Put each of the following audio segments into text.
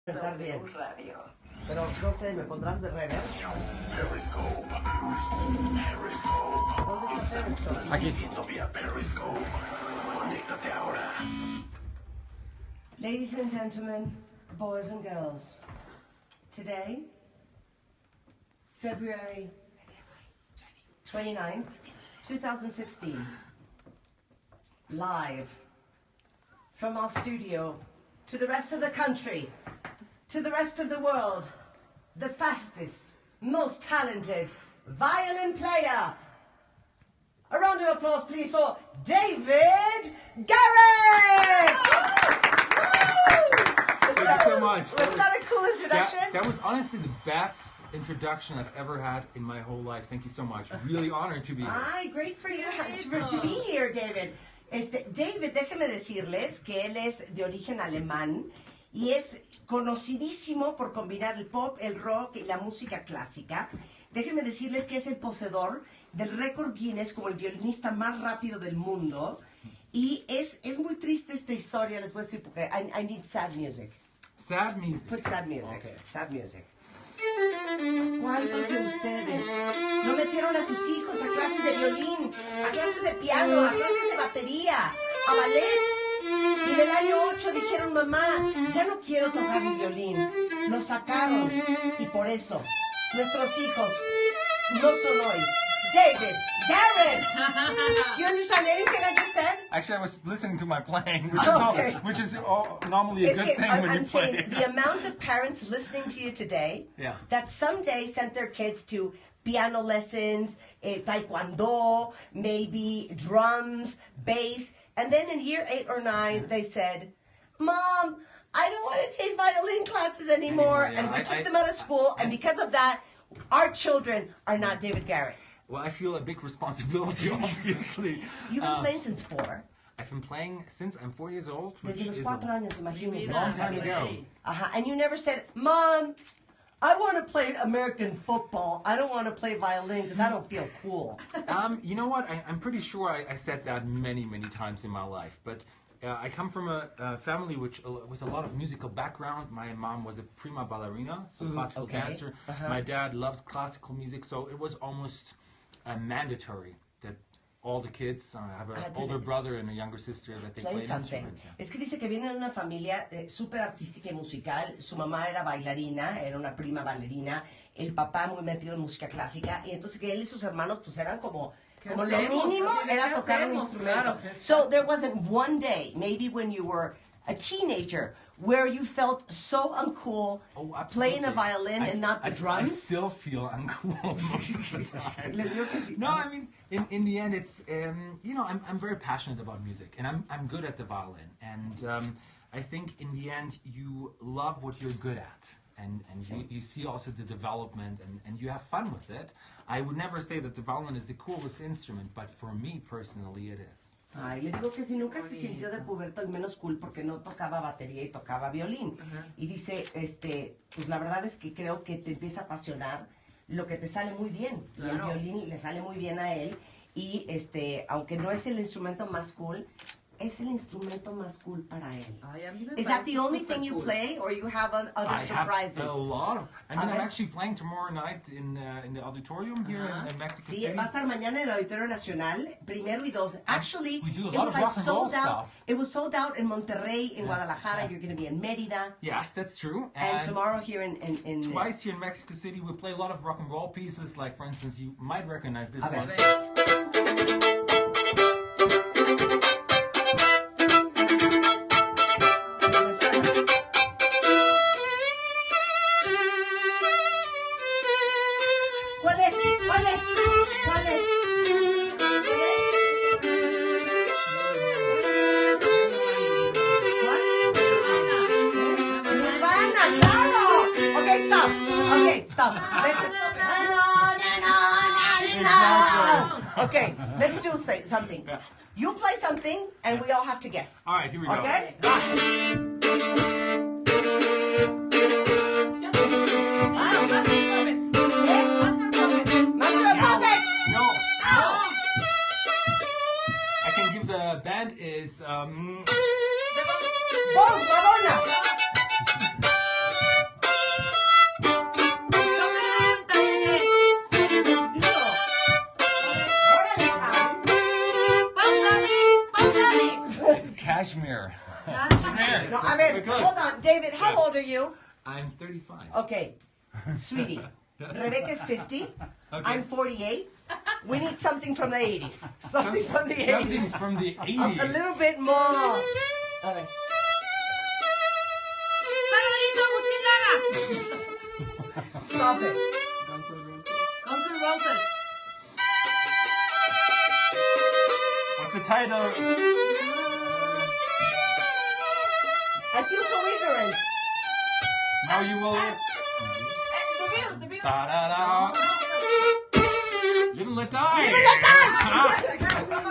Estar bien. Pero no sé, ¿me pondrás de rever? Periscope. ¿Dónde está Periscope? Aquí. Vía Periscope. Conéctate ahora. Ladies and gentlemen, boys and girls, today, February 29th, 2016, live from our studio to the rest of the country, to the rest of the world, the fastest, most talented violin player. A round of applause, please, for David Garrett! Thank you so much. Was that a cool introduction? That was honestly the best introduction I've ever had in my whole life. Thank you so much. Really honored to be here. Ay, great for you to be here, David. David, déjenme decirles que él es de origen alemán y es conocidísimo por combinar el pop, el rock y la música clásica. Déjenme decirles que es el poseedor del récord Guinness como el violinista más rápido del mundo. Y es muy triste esta historia, les voy a decir, porque I need sad music. Sad music. Put sad music. Okay. Sad music. ¿Cuántos de ustedes no metieron a sus hijos a clases de violín, a clases de piano, a clases de batería, a ballet? Y en el año 8 dijeron, mamá, ya no quiero tocar el violín. Lo sacaron. Y por eso, nuestros hijos no son hoy. David Garrett! Do you understand anything I just said? Actually, I was listening to my playing, which is normally a Es good que thing when I'm you play. saying the amount of parents listening to you today that someday sent their kids to piano lessons, taekwondo, maybe drums, bass, and then in year 8 or 9 they said, Mom, I don't want to take violin classes anymore. And we took them out of school, and because of that, our children are not David Garrett. Well, I feel a big responsibility, obviously. You've been playing since 4. I've been playing since I'm 4 years old, which Desde los is 4 años, imagínense. a long time ago. And you never said, Mom, I want to play American football. I don't want to play violin because I don't feel cool. You know what? I'm pretty sure I said that many, many times in my life. But I come from a family with a lot of musical background. My mom was a prima ballerina, so classical dancer. My dad loves classical music, so it was almost mandatory that all the kids have an older brother and a younger sister that they play something. Es que dice que viene de una familia súper artística y musical. Su mamá era bailarina, era una prima bailarina. El papá muy metido en música clásica. Y entonces que él y sus hermanos pues eran como lo mínimo era tocar un instrumento. So there wasn't one day, maybe when you were a teenager, where you felt so uncool playing a violin and not the drums? I still feel uncool most of the time. No, I mean, in the end, it's, you know, I'm very passionate about music, and I'm good at the violin. And I think in the end, you love what you're good at. And you see also the development, and you have fun with it. I would never say that the violin is the coolest instrument, but for me personally, it is. Ay, le digo que si nunca se sintió de puberto el menos cool porque no tocaba batería y tocaba violín. Y dice, pues la verdad es que creo que te empieza a apasionar lo que te sale muy bien. Y el violín le sale muy bien a él. Y aunque no es el instrumento más cool, es el instrumento más cool para él. Is that the only thing you play, or you have other surprises? I have a lot. I mean, I'm actually playing tomorrow night in the auditorium here in Mexico City. Sí, va a estar mañana en el Auditorio Nacional, 1 y 2. Actually, we do a lot of rock and roll stuff. It was sold out in Monterrey, in Guadalajara. You're going to be in Mérida. Yes, that's true. And tomorrow here in twice here in Mexico City, we play a lot of rock and roll pieces. Like, for instance, you might recognize this one. Okay, let's do something. You play something, and we all have to guess. All right, here we go. Okay? Master of Puppets! No. I can give the band is... Madonna! David, how old are you? I'm 35. Okay, sweetie. Rebecca's 50. Okay. I'm 48. We need something from the 80s. Something from the 80s. Something from the 80s. A little bit more. Okay. Stop it. Guns N' Roses. What's the title? I feel so ignorant. Now you will. The Beatles. Da-da-da. Live and let die.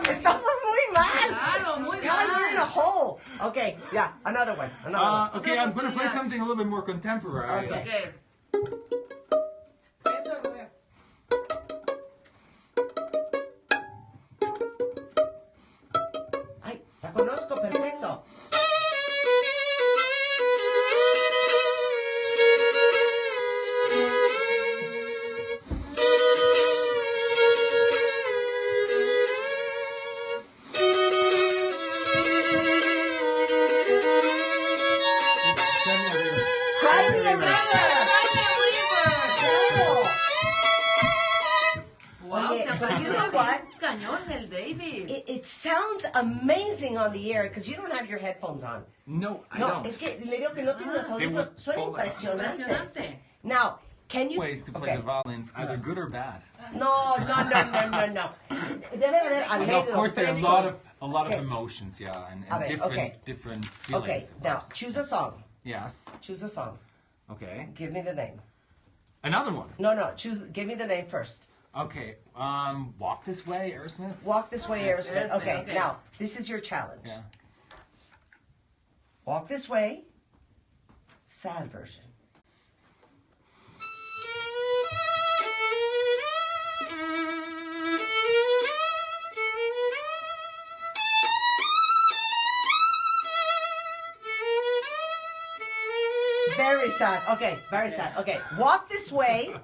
Estamos muy mal. Claro, muy God, we're in a mal. hole. Okay, yeah, another one. Okay, I'm gonna play something a little bit more contemporary. Okay. Okay. Ay, la conozco, perfecto. Cry me a river. Wow, Oye, se but aprendió you know what? cañón el David. It sounds amazing on the air because you don't have your headphones on. No, I No, don't. es que le digo que no tiene los audífonos. would Son fall out. impresionantes. Impresionante. Now, can you... Ways to play Okay. the violins, either good or bad. No. Debe de haber And alegro. of course, there are fresco. a lot of Okay. emotions, yeah, and A ver, different okay. different feelings. Okay, of now, course. choose a song. Yes. Choose a song. Okay. Give me the name. Another one. No, give me the name first. Okay. Walk This Way, Aerosmith. Walk This Way, Aerosmith. Aerosmith, Okay, okay. now, this is your challenge. Yeah. Walk This Way, sad version. Very sad. Okay, very sad. Okay, Walk This Way,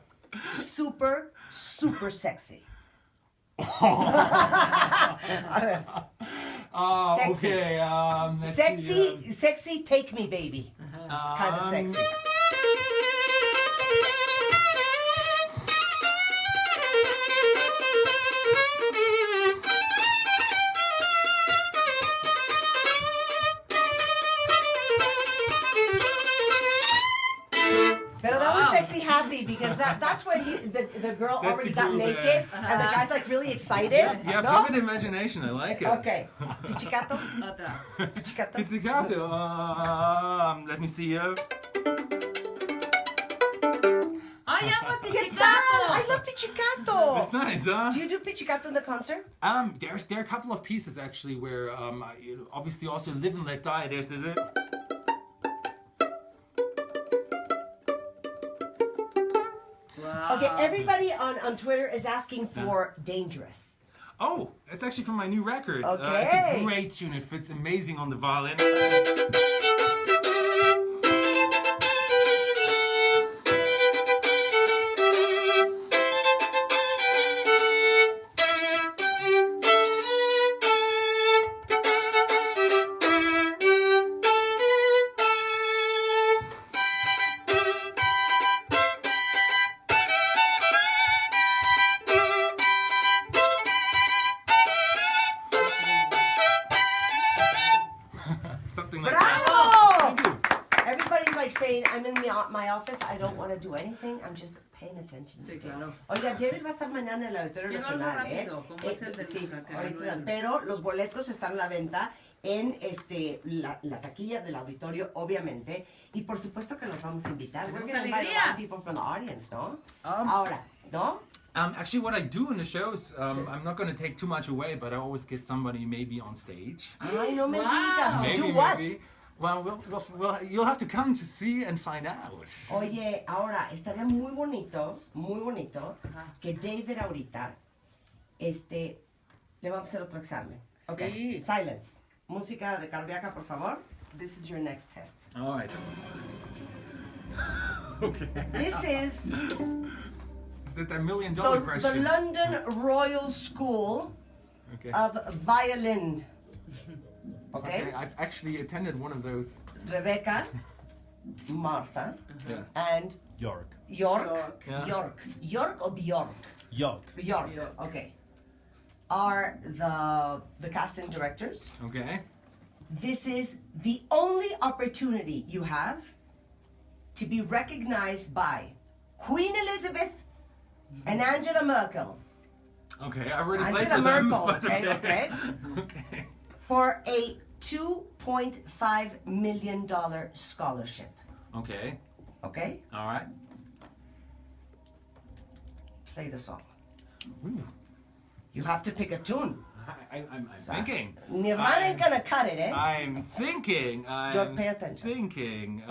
super sexy. Sexy. Okay. Let's see, Sexy, take me, baby. It's kind of sexy. Pero that was sexy happy because that's when the girl That's already the got groove, naked and the guy's like really excited. Yeah, no? vivid imagination. I like it. Okay. Pichicato? Otra. Pichicato? Pizzicato. Let me see. Ay, amo el ¿Qué tal? I pizzicato. love Pichicato. It's nice, huh? Do you do Pichicato in the concert? There are a couple of pieces actually where obviously also Live and Let Die. There's is it. Wow. Okay, everybody on Twitter is asking for Dangerous. Oh, it's actually from my new record. It's Okay. a great tune. It fits amazing on the violin. Something like that. Bravo! Thank you. Everybody's like saying, I'm in my office, I don't want to do anything, I'm just paying attention. Sí, claro. Oiga, David va a estar mañana en el Auditorio Quiero algo Nacional, rápido, como es el de sí, nunca, que ahorita no están, pero los boletos están a la venta en la taquilla del auditorio, obviamente, y por supuesto que los vamos a invitar. We're Tenemos going to invite a lot alegría. of people from the audience, ¿no? Ahora, ¿no? Actually, what I do in the shows, I'm not going to take too much away, but I always get somebody maybe on stage. Ay, no me Wow. digas, Maybe, do what? maybe. Well, you'll have to come to see and find out. Oye, ahora, estaría muy bonito que David ahorita, le vamos a hacer otro examen. Okay, Sí. silence. Música de cardíaca, por favor. This is your next test. All right. Okay. This is Is it that $1 million the question? London Royal School Okay. of Violin. Okay, Okay? I've actually attended one of those. Rebecca, Martha, Yes. and York. York. Yeah. York or Bjork? York. York. Okay. Are the casting directors. Okay. This is the only opportunity you have to be recognized by Queen Elizabeth and Angela Merkel. Okay, I already played Angela for them. Merkel, but okay. Okay. For a $2.5 million scholarship. Okay. Okay? All right. Play the song. You have to pick a tune. I'm thinking. Nirvana ain't gonna cut it, eh? I'm thinking. Don't pay attention. Thinking.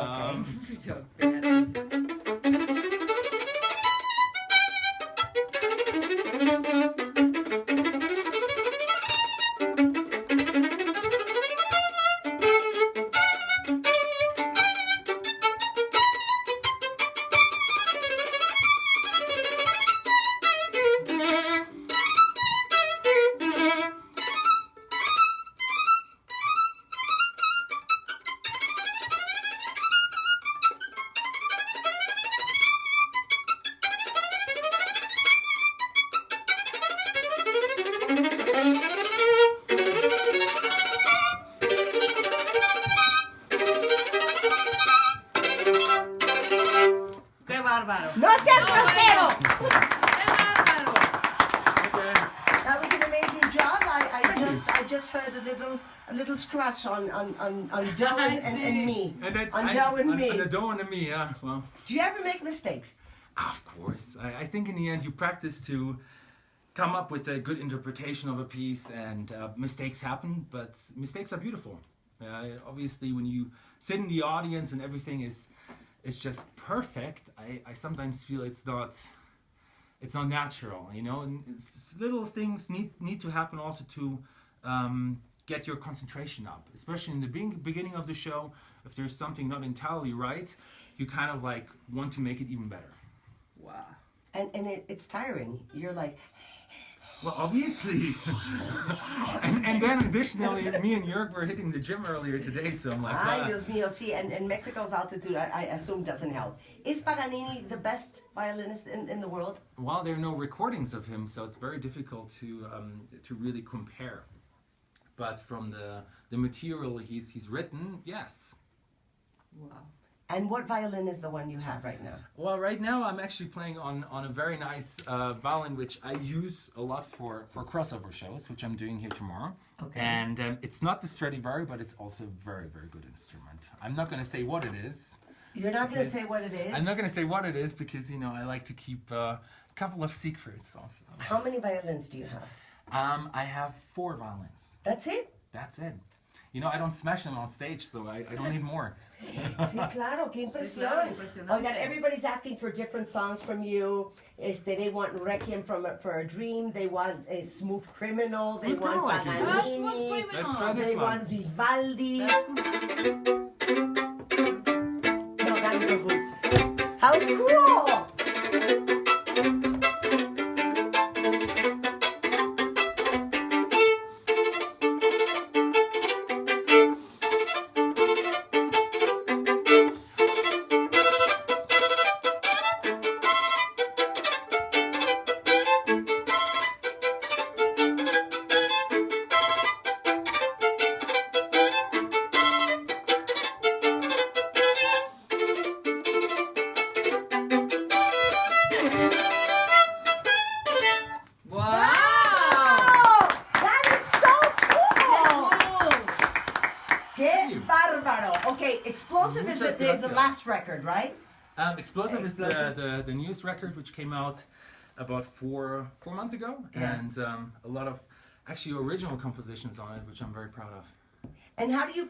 ¡Qué bárbaro! ¡No seas grosero! ¡Qué bárbaro! That was an amazing job. I just heard a little scratch on Joe and me. And that's, On Joe and me. On the Joe and me, yeah. Well, Do you ever make mistakes? of course. I think in the end you practice to come up with a good interpretation of a piece, and mistakes happen, but mistakes are beautiful. Obviously, when you sit in the audience and everything is just perfect, I sometimes feel it's not natural, you know. And little things need to happen also to get your concentration up, especially in the beginning of the show. If there's something not entirely right, you kind of like want to make it even better. Wow. And it's tiring. You're like, Well, obviously. and then additionally, me and Jörg were hitting the gym earlier today, so I'm like, ay, Dios mío, sí. And Mexico's altitude, I assume, doesn't help. Is Paganini the best violinist in the world? well, there are no recordings of him, so it's very difficult to really compare. But from the material he's written, yes. Wow. And what violin is the one you have right now? Well, right now I'm actually playing on a very nice violin, which I use a lot for crossover shows, which I'm doing here tomorrow. Okay. And it's not the Stradivari, but it's also a very, very good instrument. I'm not going to say what it is. You're not going to Because say what it is? I'm not going to say what it is because, you know, I like to keep a couple of secrets also. How many violins do you have? I have 4 violins. That's it? That's it. You know, I don't smash them on stage, so I don't need more. Sí, claro, qué impresión. claro, impresionante. Oigan, everybody's asking for different songs from you. They want Requiem for a Dream. They want Smooth Criminal. They Smooth want Criminal, I can do. Smooth Paganini. Criminal. Let's try this They one. want Vivaldi. That's No, that's the hoop. How cool! wow. Oh, that is so cool! Cool. Qué bárbaro. Okay, Explosive is Muchas the gracias. last record, right? Explosive is Explosive. the newest record, which came out about four months ago, Yeah. and a lot of actually original compositions on it, which I'm very proud of. And how do you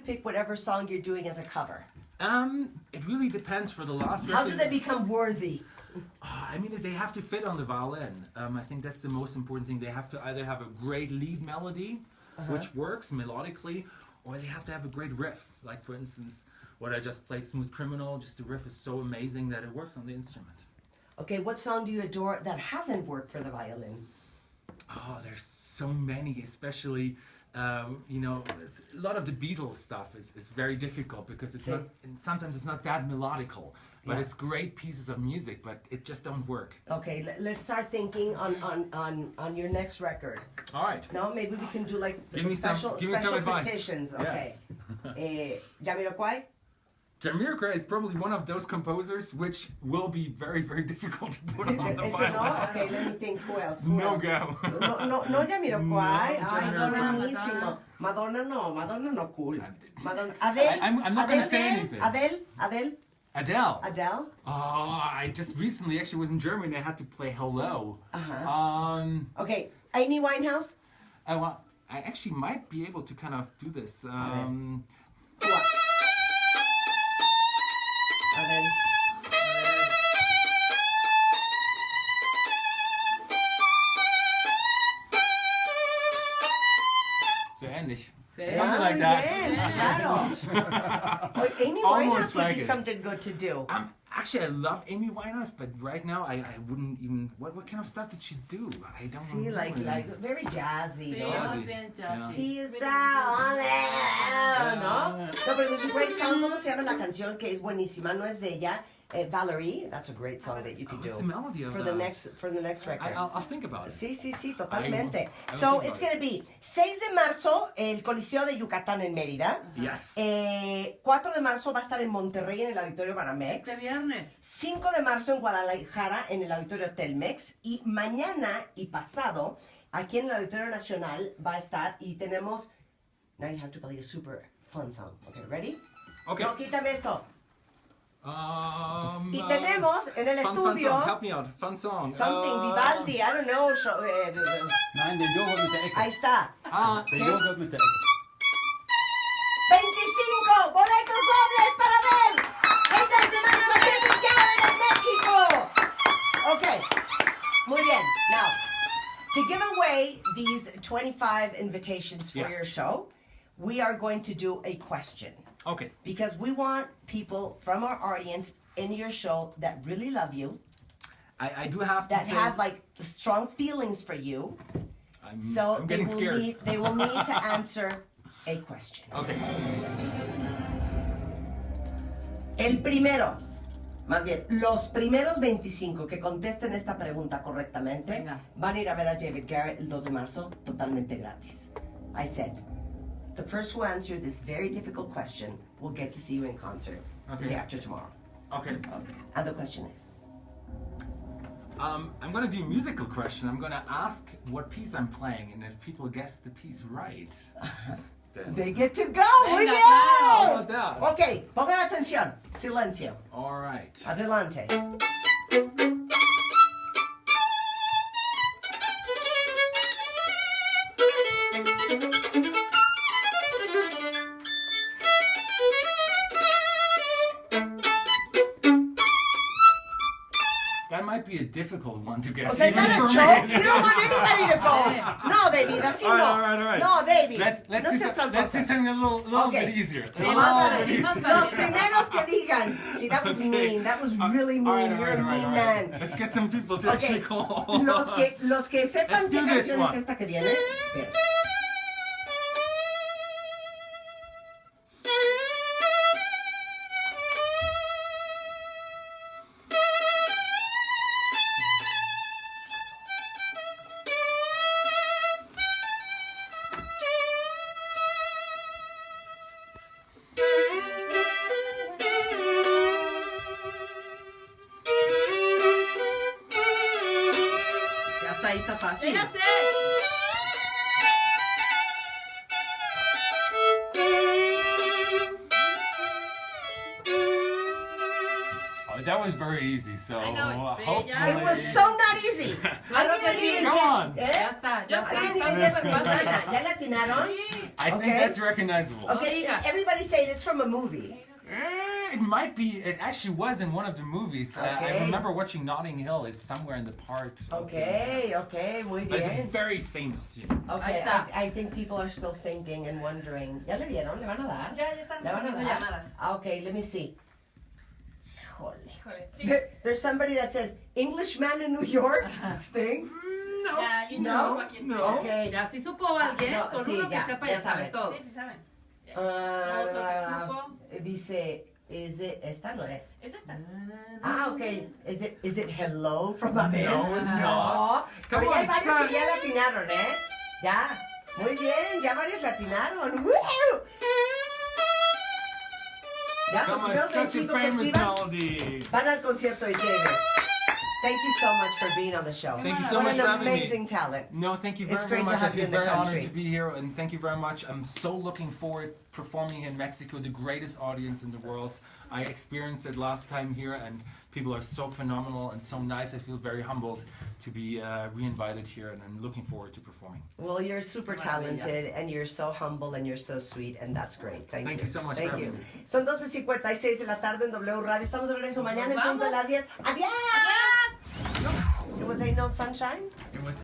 pick whatever song you're doing as a cover? It really depends. For the last record, How do they become worthy? I mean, they have to fit on the violin. I think that's the most important thing. They have to either have a great lead melody, which works melodically, or they have to have a great riff. Like, for instance, what I just played, Smooth Criminal, just the riff is so amazing that it works on the instrument. Okay, what song do you adore that hasn't worked for the violin? Oh, there's so many, especially you know, a lot of the Beatles stuff is very difficult because it's not, and sometimes it's not that melodical, but it's great pieces of music, but it just don't work. Okay, let's start thinking on your next record. All right. No, maybe we can do like Give me some advice. petitions. Yes. Okay. Jamiroquai? Jamiroquai is probably one of those composers which will be very, very difficult to put on the Ese violin. no? Okay, let me think. Who else? No go. No Jamiroquai. No, Ay, Jamiroquai. buenísimo. Madonna no cool. Madonna. I'm not going to say anything. Adele? Adele? Oh, I just recently actually was in Germany. I had to play Hello. Okay, Amy Winehouse? I actually might be able to kind of do this. What? Adele. So ähnlich. Sí. Something like that. Bien, claro. Amy Winehouse Almost would like be it. something good to do. Actually, I love Amy Winehouse, but right now I wouldn't even. What kind of stuff did she do? I don't See, know. like very jazzy, Sí, ¿no? más bien jazzy. She's round there, ¿no? No, pero there's a great song. ¿Cómo se llama la canción que es buenísima? No es de ella. Valerie, that's a great song that you could do. What's the melody of for that? the next record. I'll think about it. Sí, totalmente. I will So think it's about going to be 6 de marzo, el Coliseo de Yucatán en Mérida. Yes. 4 de marzo va a estar en Monterrey en el Auditorio Banamex. Este viernes. 5 de marzo en Guadalajara en el Auditorio Telmex. Y mañana y pasado, aquí en el Auditorio Nacional va a estar y tenemos... Now you have to play a super fun song. Okay, ready? Okay. No, quítame esto. Y tenemos en el fun estudio... song. Help me out. Fun song. Something, Vivaldi, I don't know. Nein, den Joghurt mit der Ecke. Ahí está. Den Joghurt mit der Ecke. 25 boletos dobles para ver el 10 de marzo David Garrett en México. Okay, muy bien. Now, to give away these 25 invitations for your show, we are going to do a question. Okay. Because we want people from our audience in your show that really love you, I do have to that say, have like strong feelings for you. So I'm getting scared. They will need to answer a question. Okay. El primero, más bien, los primeros 25 que contesten esta pregunta correctamente Venga. van a ir a ver a David Garrett el 2 de marzo totalmente gratis. I said, the first who answer this very difficult question will get to see you in concert the day after tomorrow. Okay. And the question is? I'm going to do a musical question. I'm going to ask what piece I'm playing, and if people guess the piece right, then... They get to go! Muy Venga, bien! How about that? Ok, pongan atención. Silencio. All right. Adelante. That might be a difficult one to guess. O sea, is that even a for joke? me. You don't want anybody to go. No, David, así no. All right. No, David. Let's no do seas let's do tramposa. something a little Okay. bit easier. Sí, A little más bit fácil, easier. más Los primeros que digan. See, that was mean. That was really mean. All right, You're a mean man. Let's get some people to Okay. actually call. Los que sepan Let's qué do this canción es one. esta que viene. Bien. Ya está, ahí está fácil. ¡Ya sé! Oh, that was very easy. So I know, it's big, hopefully... It was so not easy. Claro que sí. Come on. Ya está, ya Yo está. sé, Está sí, súper fácil. ¿Ya la atinaron? I think Okay. that's recognizable. Okay, digas. everybody say it's from a movie. It might be. It actually was in one of the movies. I Okay. remember watching Notting Hill. It's somewhere in the part. Okay, muy But it's a bien. very famous tune. Okay, Ahí está. I think people are still thinking and wondering. ¿Ya le dieron? ¿Le van a dar? Ya están ¿Le van a recibiendo dar? llamadas. Okay, let me see. Híjole. Híjole. Sí. There's somebody that says Englishman in New York. Sting. No. Ya, yo No, no. Aquí. no. Ok. Ya sí supo alguien, No, con sí, uno que ya, sepa ya ya saben saben. todos. Sí, sí saben. Ya. Ah, Otro que supo. dice, esta no es. Es esta. Ah, ok. Is it hello from Adele? No, it's not. Pero Come ya hay on, varios son. que ya latinaron, ¿eh? Ya. Muy bien, ya varios latinaron. ¡Woo! Ya, los Come on, primeros such a 25 que famous escriban melody. van al concierto de Jaden. Thank you so much for being on the show. Thank you so What much an for having me. amazing talent. No, thank you It's very, very great to much. I have you feel in the very honored country. to be here, and thank you very much. I'm so looking forward performing in Mexico, the greatest audience in the world. I experienced it last time here, and people are so phenomenal and so nice. I feel very humbled to be re-invited here, and I'm looking forward to performing. Well, you're super talented, and you're so humble, and you're so sweet, and that's great. Thank you. Thank you so much Thank for you. having me. Son 12:56 de la tarde en W Radio. Estamos de regreso mañana en punto de las 10. ¡Adiós! ¡Adiós! Was there no sunshine? It was